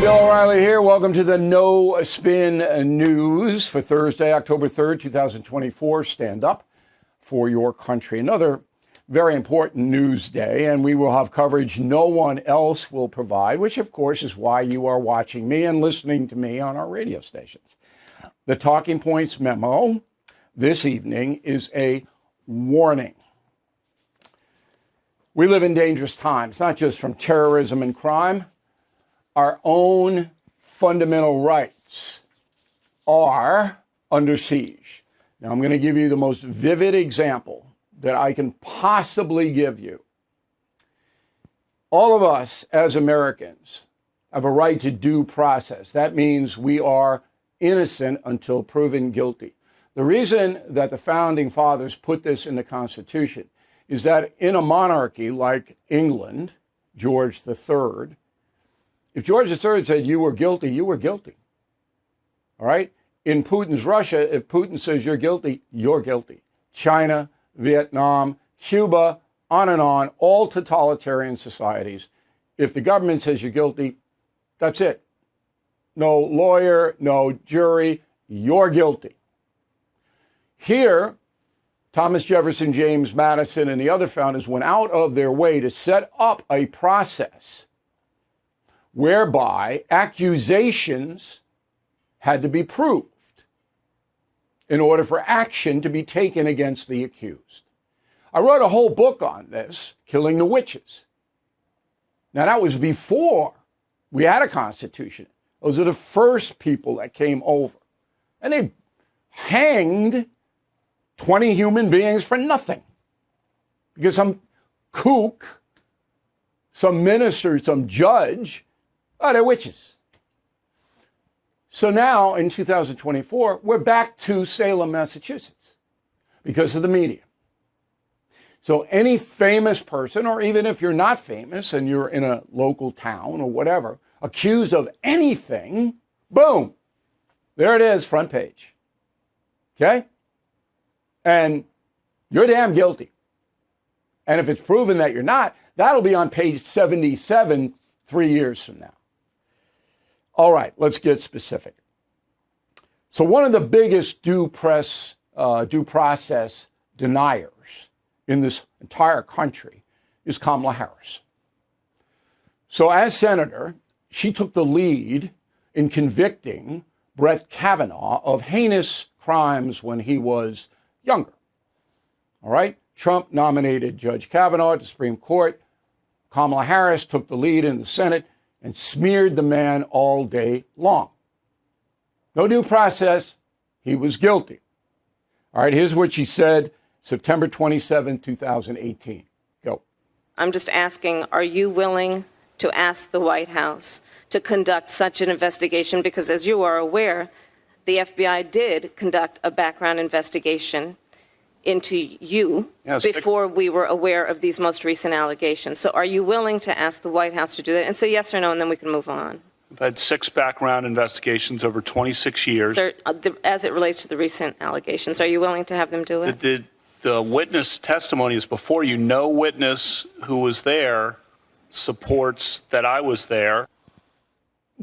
Bill O'Reilly here. Welcome to the No Spin News for Thursday, October 3rd, 2024. Stand up for your country. Another very important news day, and we will have coverage no one else will provide, which of course is why you are watching me and listening to me on our radio stations. The Talking Points memo this evening is a warning. We live in dangerous times, not just from terrorism and crime. Our own fundamental rights are under siege. Now, I'm going to give you the most vivid example that I can possibly give you. All of us as Americans have a right to due process. That means we are innocent until proven guilty. The reason that the founding fathers put this in the Constitution is that in a monarchy like England, George III, if George III said you were guilty, you were guilty. All right? In Putin's Russia, if Putin says you're guilty, you're guilty. China, Vietnam, Cuba, on and on, all totalitarian societies. If the government says you're guilty, that's it. No lawyer, no jury, you're guilty. Here, Thomas Jefferson, James Madison, and the other founders went out of their way to set up a process whereby accusations had to be proved in order for action to be taken against the accused. I wrote a whole book on this, Killing the Witches. Now, that was before we had a constitution. Those are the first people that came over. And they hanged 20 human beings for nothing. Because some kook, some minister, some judge, they're witches. So now, in 2024, we're back to Salem, Massachusetts, because of the media. So any famous person, or even if you're not famous and you're in a local town or whatever, accused of anything, boom, there it is, front page. Okay? And you're damn guilty. And if it's proven that you're not, that'll be on page 77 3 years from now. All right, let's get specific. So one of the biggest due process deniers in this entire country is Kamala Harris. So as senator, she took the lead in convicting Brett Kavanaugh of heinous crimes when he was younger. All right, Trump nominated Judge Kavanaugh to the Supreme Court. Kamala Harris took the lead in the Senate and smeared the man all day long. No due process. He was guilty. All right, here's what she said September 27, 2018. Go. I'm just asking, are you willing to ask the White House to conduct such an investigation? Because as you are aware, the FBI did conduct a background investigation into you before we were aware of these most recent allegations. So are you willing to ask the White House to do that? And say yes or no, and then we can move on. I've had 6 background investigations over 26 years. Sir, as it relates to the recent allegations, are you willing to have them do it? The witness testimony is before you. No witness who was there supports that I was there.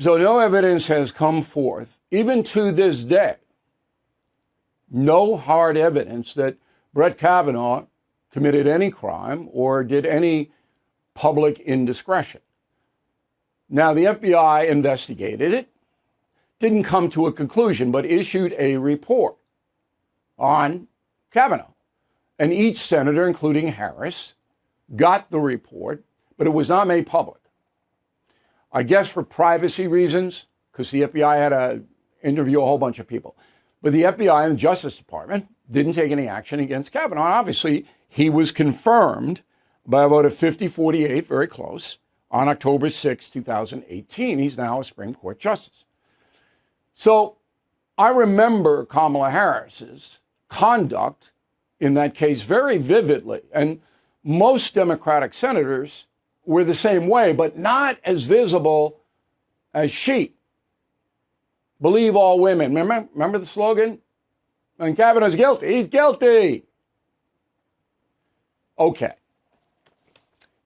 So no evidence has come forth, even to this day, no hard evidence that Brett Kavanaugh committed any crime or did any public indiscretion. Now, the FBI investigated it, didn't come to a conclusion, but issued a report on Kavanaugh. And each senator, including Harris, got the report, but it was not made public. I guess for privacy reasons, because the FBI had to interview a whole bunch of people. But the FBI and the Justice Department didn't take any action against Kavanaugh. Obviously, he was confirmed by a vote of 50-48, very close, on October 6, 2018. He's now a Supreme Court justice. So I remember Kamala Harris's conduct in that case very vividly. And most Democratic senators were the same way, but not as visible as she. Believe all women. Remember the slogan? And Kavanaugh's guilty. He's guilty. Okay.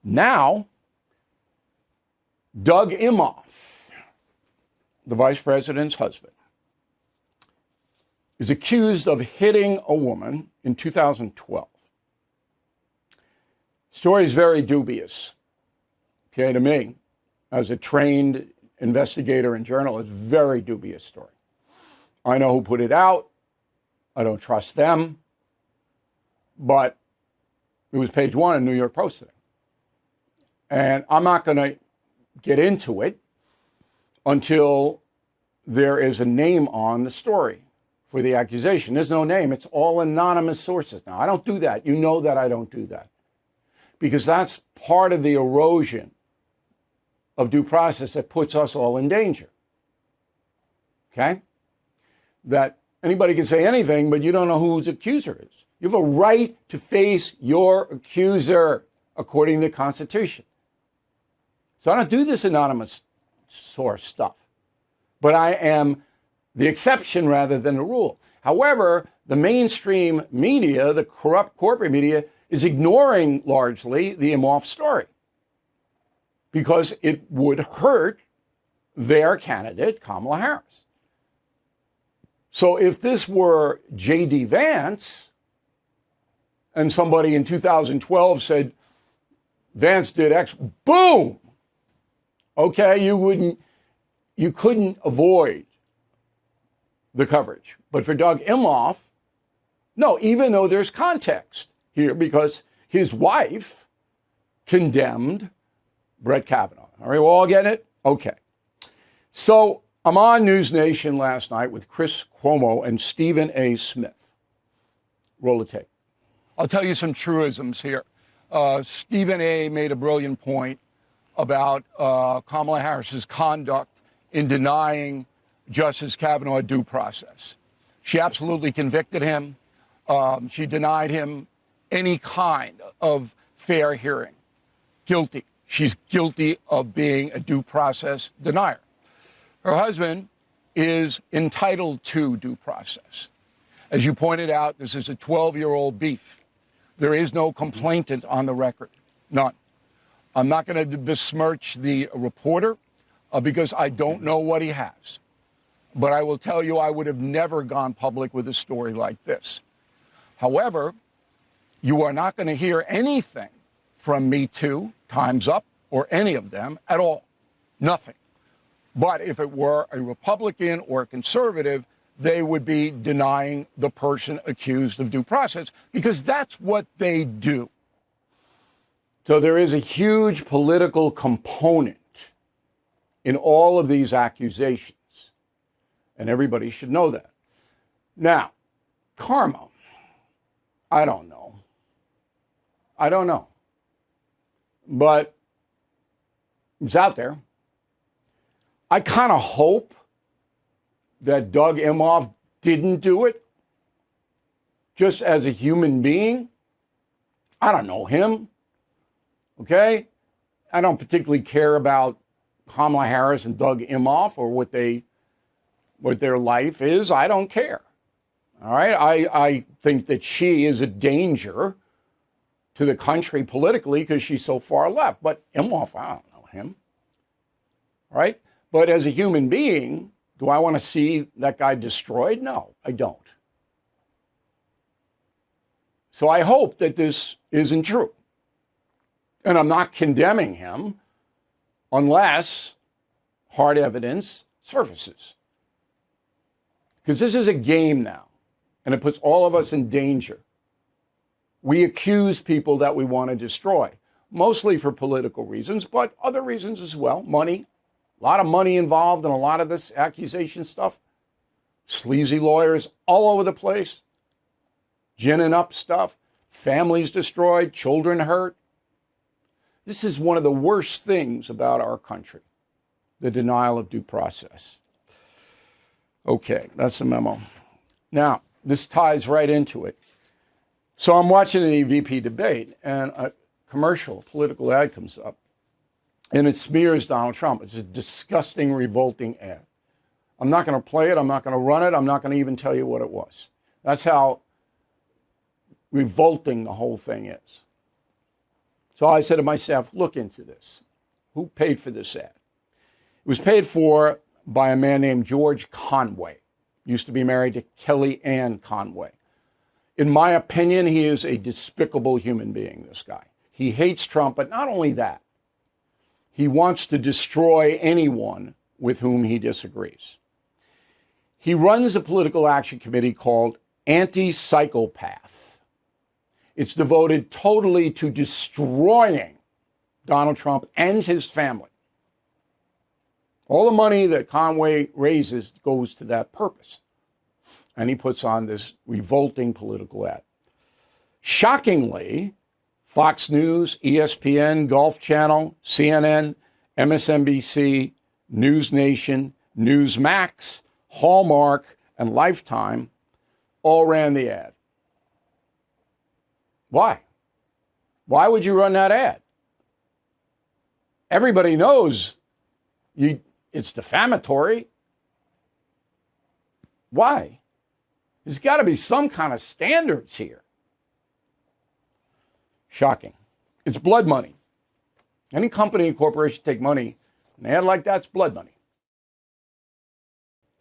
Now, Doug Imhoff the vice president's husband, is accused of hitting a woman in 2012. Story is very dubious, okay, to me, as a trained investigator and journalist, very dubious story. I know who put it out. I don't trust them. But it was page one of New York Post today. And I'm not going to get into it until there is a name on the story for the accusation. There's no name. It's all anonymous sources. Now, I don't do that. You know that I don't do that. Because that's part of the erosion of due process that puts us all in danger. Okay? That anybody can say anything, but you don't know who his accuser is. You have a right to face your accuser according to the Constitution. So I don't do this anonymous source stuff, but I am the exception rather than the rule. However, the mainstream media, the corrupt corporate media, is ignoring largely the Imhoff story because it would hurt their candidate, Kamala Harris. So if this were J.D. Vance and somebody in 2012 said Vance did X, boom! Okay, you couldn't avoid the coverage. But for Doug Imhoff, no, even though there's context here because his wife condemned Brett Kavanaugh. All right, we're all getting it? Okay. So I'm on News Nation last night with Chris Cuomo and Stephen A. Smith. Roll the tape. I'll tell you some truisms here. Stephen A. made a brilliant point about Kamala Harris's conduct in denying Justice Kavanaugh due process. She absolutely convicted him. She denied him any kind of fair hearing. Guilty. She's guilty of being a due process denier. Her husband is entitled to due process. As you pointed out, this is a 12-year-old beef. There is no complainant on the record. None. I'm not going to besmirch the reporter because I don't know what he has. But I will tell you, I would have never gone public with a story like this. However, you are not going to hear anything from Me Too, Time's Up, or any of them at all. Nothing. But if it were a Republican or a conservative, they would be denying the person accused of due process because that's what they do. So there is a huge political component in all of these accusations. And everybody should know that. Now, karma, I don't know. But it's out there. I kind of hope that Doug Imhoff didn't do it just as a human being. I don't know him. Okay? I don't particularly care about Kamala Harris and Doug Imhoff or what their life is. I don't care. All right? I think that she is a danger to the country politically because she's so far left. But Imhoff, I don't know him. All right? But as a human being, do I want to see that guy destroyed? No, I don't. So I hope that this isn't true. And I'm not condemning him unless hard evidence surfaces. Because this is a game now, and it puts all of us in danger. We accuse people that we want to destroy, mostly for political reasons, but other reasons as well. Money, a lot of money involved in a lot of this accusation stuff. Sleazy lawyers all over the place, ginning up stuff, families destroyed, children hurt. This is one of the worst things about our country, the denial of due process. Okay, that's the memo. Now, this ties right into it. So I'm watching the VP debate, and a commercial, political ad comes up, and it smears Donald Trump. It's a disgusting, revolting ad. I'm not going to play it. I'm not going to run it. I'm not going to even tell you what it was. That's how revolting the whole thing is. So I said to myself, look into this. Who paid for this ad? It was paid for by a man named George Conway. Used to be married to Kelly Ann Conway. In my opinion, he is a despicable human being, this guy. He hates Trump, but not only that, he wants to destroy anyone with whom he disagrees. He runs a political action committee called Anti-Psychopath. It's devoted totally to destroying Donald Trump and his family. All the money that Conway raises goes to that purpose. And he puts on this revolting political ad. Shockingly, Fox News, ESPN, Golf Channel, CNN, MSNBC, News Nation, Newsmax, Hallmark, and Lifetime all ran the ad. Why? Why would you run that ad? Everybody knows it's defamatory. Why? There's got to be some kind of standards here. Shocking. It's blood money. Any company and corporation take money, an ad like that's blood money.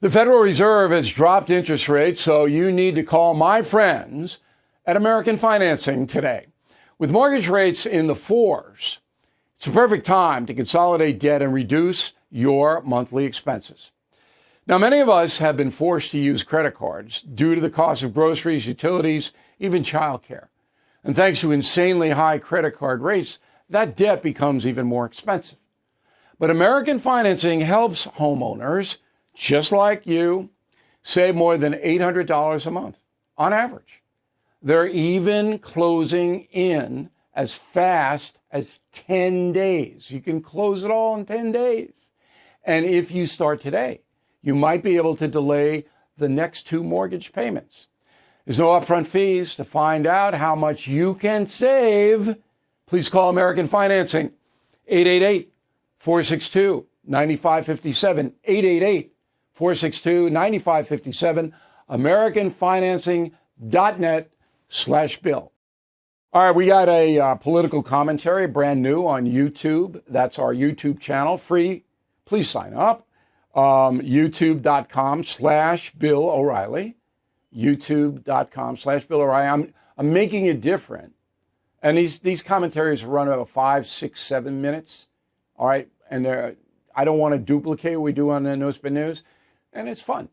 The Federal Reserve has dropped interest rates, so you need to call my friends at American Financing today. With mortgage rates in the fours, it's a perfect time to consolidate debt and reduce your monthly expenses. Now, many of us have been forced to use credit cards due to the cost of groceries, utilities, even childcare. And thanks to insanely high credit card rates, that debt becomes even more expensive. But American Financing helps homeowners, just like you, save more than $800 a month on average. They're even closing in as fast as 10 days. You can close it all in 10 days. And if you start today, you might be able to delay the next 2 mortgage payments. There's no upfront fees. To find out how much you can save, please call American Financing, 888-462-9557, 888-462-9557, AmericanFinancing.net/bill. All right, we got a political commentary, brand new on YouTube. That's our YouTube channel, free. Please sign up. YouTube.com/Bill O'Reilly. YouTube.com/Bill O'Reilly. I'm making it different. And these commentaries run about 5, 6, 7 minutes. All right. And I don't want to duplicate what we do on the No Spin News. And it's fun.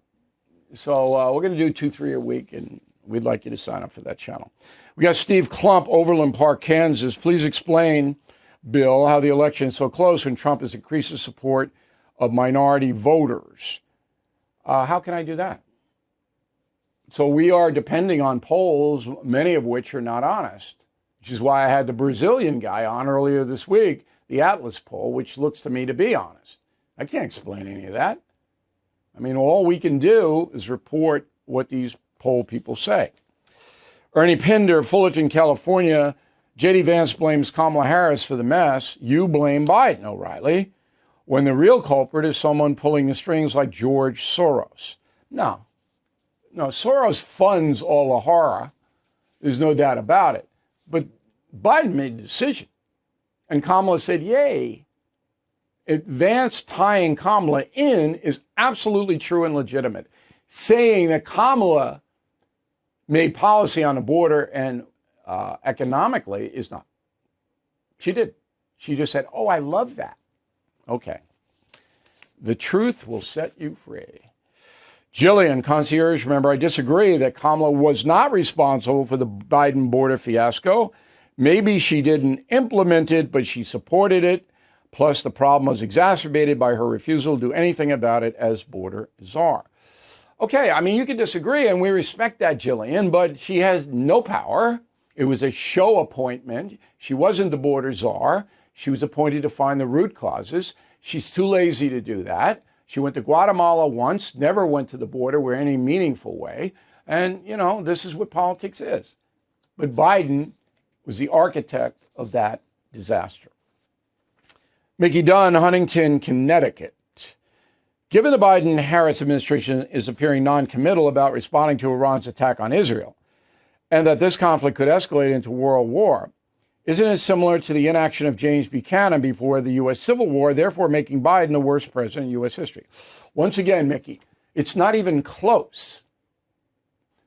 So we're going to do 2, 3 a week. And we'd like you to sign up for that channel. We got Steve Klump, Overland Park, Kansas. Please explain, Bill, how the election is so close when Trump has increased the support of minority voters. How can I do that? So we are depending on polls, many of which are not honest, which is why I had the Brazilian guy on earlier this week, the Atlas poll, which looks to me to be honest. I can't explain any of that. I mean, all we can do is report what these poll people say. Ernie Pinder, Fullerton, California. J.D. Vance blames Kamala Harris for the mess. You blame Biden, O'Reilly, when the real culprit is someone pulling the strings like George Soros. No, Soros funds all the horror. There's no doubt about it. But Biden made the decision. And Kamala said, yay. Vance tying Kamala in is absolutely true and legitimate. Saying that Kamala made policy on the border and economically is not. She did. She just said, oh, I love that. Okay. The truth will set you free. Jillian, concierge member, I disagree that Kamala was not responsible for the Biden border fiasco. Maybe she didn't implement it, but she supported it. Plus, the problem was exacerbated by her refusal to do anything about it as border czar. Okay, I mean, you can disagree, and we respect that, Jillian, but she has no power. It was a show appointment. She wasn't the border czar. She was appointed to find the root causes. She's too lazy to do that. She went to Guatemala once, never went to the border in any meaningful way. And, this is what politics is. But Biden was the architect of that disaster. Mickey Dunn, Huntington, Connecticut. Given the Biden-Harris administration is appearing non-committal about responding to Iran's attack on Israel, and that this conflict could escalate into world war, Isn't it similar to the inaction of James Buchanan before the U.S. Civil War, therefore making Biden the worst president in U.S. history? Once again, Mickey, it's not even close.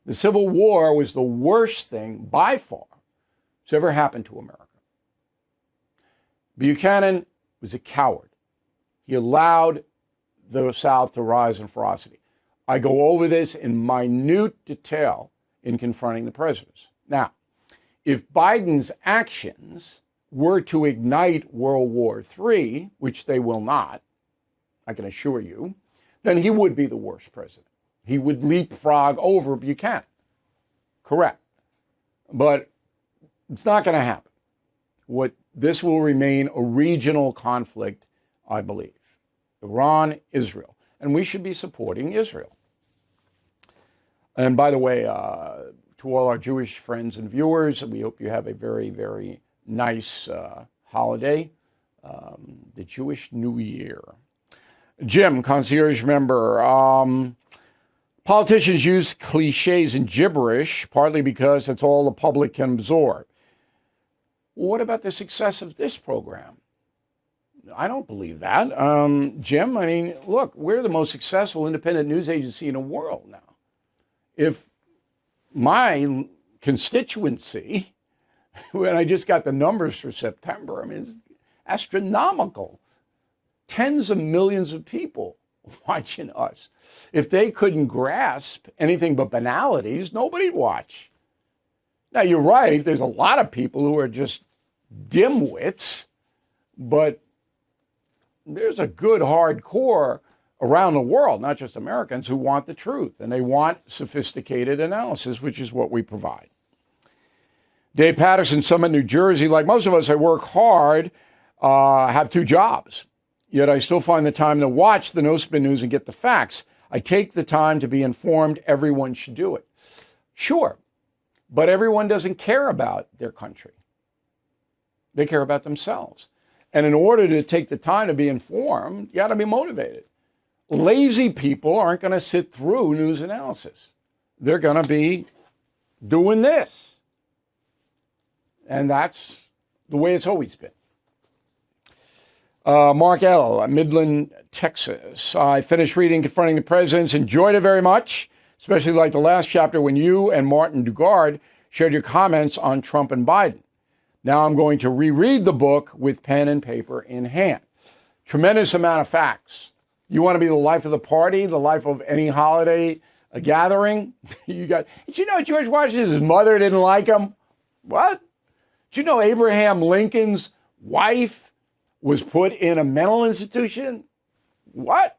The Civil War was the worst thing by far that's ever happened to America. Buchanan was a coward. He allowed the South to rise in ferocity. I go over this in minute detail in confronting the presidents. Now, if Biden's actions were to ignite World War III, which they will not, I can assure you, then he would be the worst president. He would leapfrog over Buchanan. Correct. But it's not going to happen. This will remain a regional conflict, I believe. Iran, Israel. And we should be supporting Israel. And by the way, to all our Jewish friends and viewers, we hope you have a very, very nice holiday, the Jewish New Year. Jim, concierge member. Politicians use cliches and gibberish, partly because that's all the public can absorb. What about the success of this program? I don't believe that. Jim, I mean, look, we're the most successful independent news agency in the world now. If my constituency, when I just got the numbers for September, I mean, it's astronomical. Tens of millions of people watching us. If they couldn't grasp anything but banalities, nobody'd watch. Now, you're right, there's a lot of people who are just dimwits, but there's a good hardcore around the world, not just Americans, who want the truth, and they want sophisticated analysis, which is what we provide. Dave Patterson, Summit, New Jersey. Like most of us, I work hard, have 2 jobs, yet I still find the time to watch the No Spin News and get the facts. I take the time to be informed. Everyone should do it. Sure, but everyone doesn't care about their country. They care about themselves. And in order to take the time to be informed, you got to be motivated. Lazy people aren't going to sit through news analysis. They're going to be doing this. And that's the way it's always been. Mark L., Midland, Texas. I finished reading Confronting the Presidents, enjoyed it very much, especially like the last chapter when you and Martin Dugard shared your comments on Trump and Biden. Now I'm going to reread the book with pen and paper in hand. Tremendous amount of facts. You want to be the life of the party, the life of any holiday gathering? Did you know George Washington's mother didn't like him? What? Did you know Abraham Lincoln's wife was put in a mental institution? What?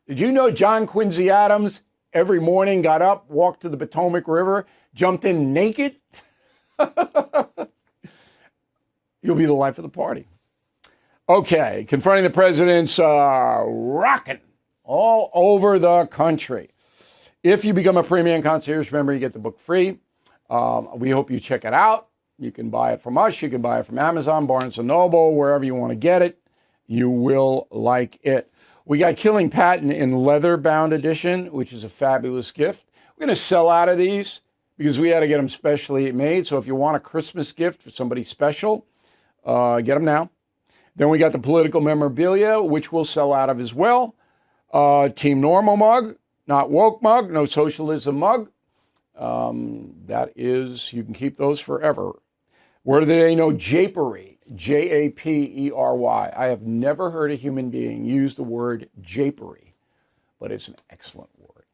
Did you know John Quincy Adams every morning got up, walked to the Potomac River, jumped in naked? You'll be the life of the party. Okay, Confronting the Presidents, rocking all over the country. If you become a premium concierge member, you get the book free. We hope you check it out. You can buy it from us. You can buy it from Amazon, Barnes & Noble, wherever you want to get it. You will like it. We got Killing Patton in leather-bound edition, which is a fabulous gift. We're going to sell out of these because we had to get them specially made. So if you want a Christmas gift for somebody special, get them now. Then we got the political memorabilia, which we'll sell out of as well. Team Normal mug, not woke mug, no socialism mug. That is, you can keep those forever. Where do they know japery? Japery. I have never heard a human being use the word japery, but it's an excellent word.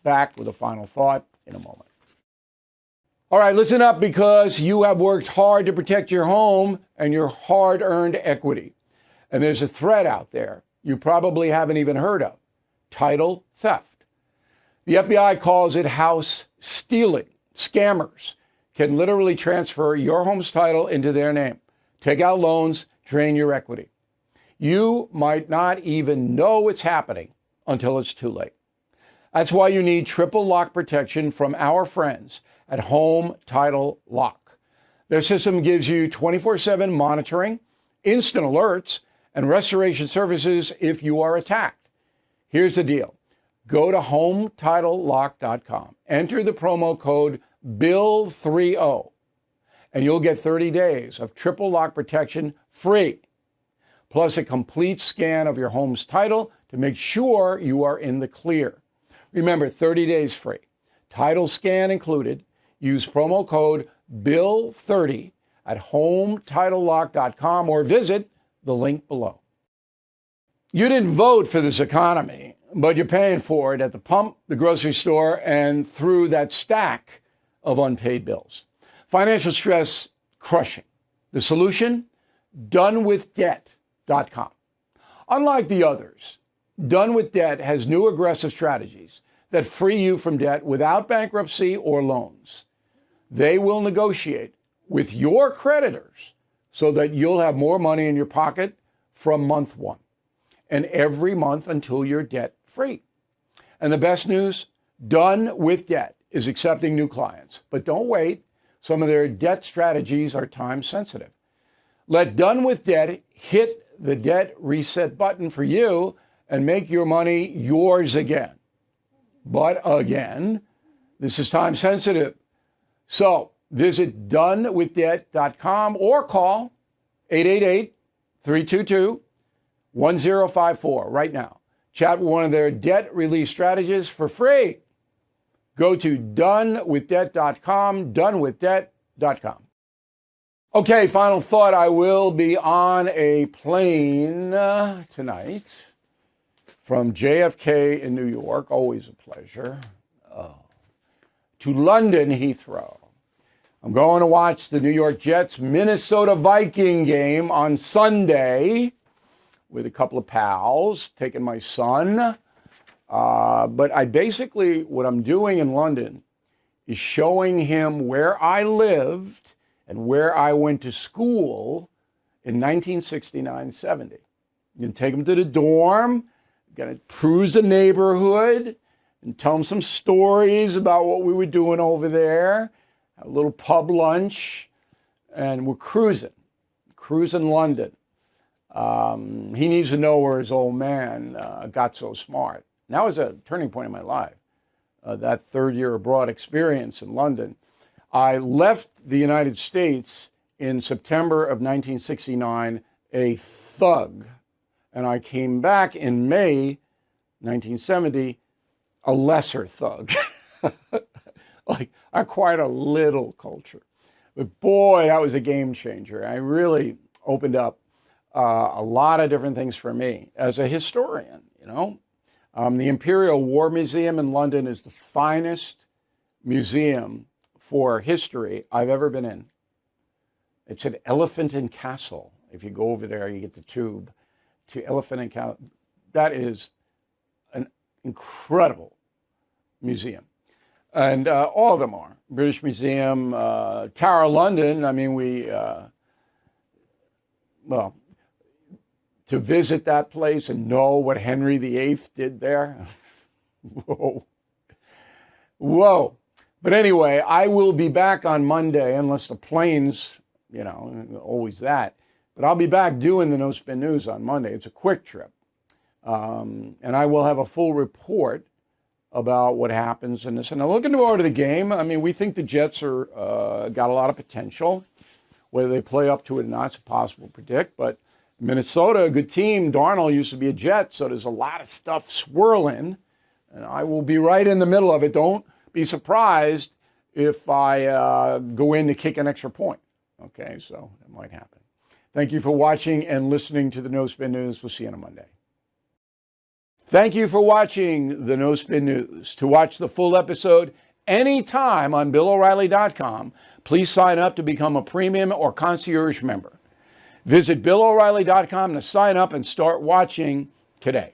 Back with a final thought in a moment. All right, listen up, because you have worked hard to protect your home and your hard-earned equity. And there's a threat out there you probably haven't even heard of: title theft. The FBI calls it house stealing. Scammers can literally transfer your home's title into their name, take out loans, drain your equity. You might not even know it's happening until it's too late. That's why you need triple lock protection from our friends at Home Title Lock. Their system gives you 24/7 monitoring, instant alerts, and restoration services if you are attacked. Here's the deal. Go to HometitleLock.com. Enter the promo code BILL30 and you'll get 30 days of triple lock protection free, plus a complete scan of your home's title to make sure you are in the clear. Remember, 30 days free. Title scan included. Use promo code BILL30 at HomeTitleLock.com or visit the link below. You didn't vote for this economy, but you're paying for it at the pump, the grocery store, and through that stack of unpaid bills. Financial stress crushing. The solution? donewithdebt.com. Unlike the others, Done with Debt has new aggressive strategies that free you from debt without bankruptcy or loans. They will negotiate with your creditors so that you'll have more money in your pocket from month one and every month until you're debt free. And the best news, Done with Debt is accepting new clients. But don't wait. Some of their debt strategies are time sensitive. Let Done with Debt hit the debt reset button for you and make your money yours again. But again, this is time sensitive. So visit donewithdebt.com or call 888-322-1054 right now. Chat with one of their debt relief strategists for free. Go to donewithdebt.com, donewithdebt.com. Okay, final thought. I will be on a plane tonight from JFK in New York, always a pleasure, to London Heathrow. I'm going to watch the New York Jets Minnesota Viking game on Sunday with a couple of pals, taking my son. But what I'm doing in London is showing him where I lived and where I went to school in 1969-70. You can take him to the dorm, going to cruise the neighborhood and tell him some stories about what we were doing over there, a little pub lunch, and we're cruising London. He needs to know where his old man got so smart. And that was a turning point in my life, that third year abroad experience in London. I left the United States in September of 1969, a thug, and I came back in May 1970, a lesser thug. Like, I acquired a little culture. But boy, that was a game changer. I really opened up a lot of different things for me as a historian, you know. The Imperial War Museum in London is the finest museum for history I've ever been in. It's at Elephant and Castle. If you go over there, you get the tube to Elephant and Castle. That is an incredible museum. And all of them are. British Museum, Tower of London. I mean, to visit that place and know what Henry VIII did there. Whoa. But anyway, I will be back on Monday, unless the plane's, always that. But I'll be back doing the No Spin News on Monday. It's a quick trip. And I will have a full report about what happens in this. And I'm looking forward to the game. I mean, we think the Jets are got a lot of potential. Whether they play up to it or not, it's impossible to predict. But Minnesota, a good team. Darnold used to be a Jet, so there's a lot of stuff swirling. And I will be right in the middle of it. Don't be surprised if I go in to kick an extra point. Okay, so that might happen. Thank you for watching and listening to the No Spin News. We'll see you on a Monday. Thank you for watching the No Spin News. To watch the full episode anytime on BillO'Reilly.com, please sign up to become a premium or concierge member. Visit BillO'Reilly.com to sign up and start watching today.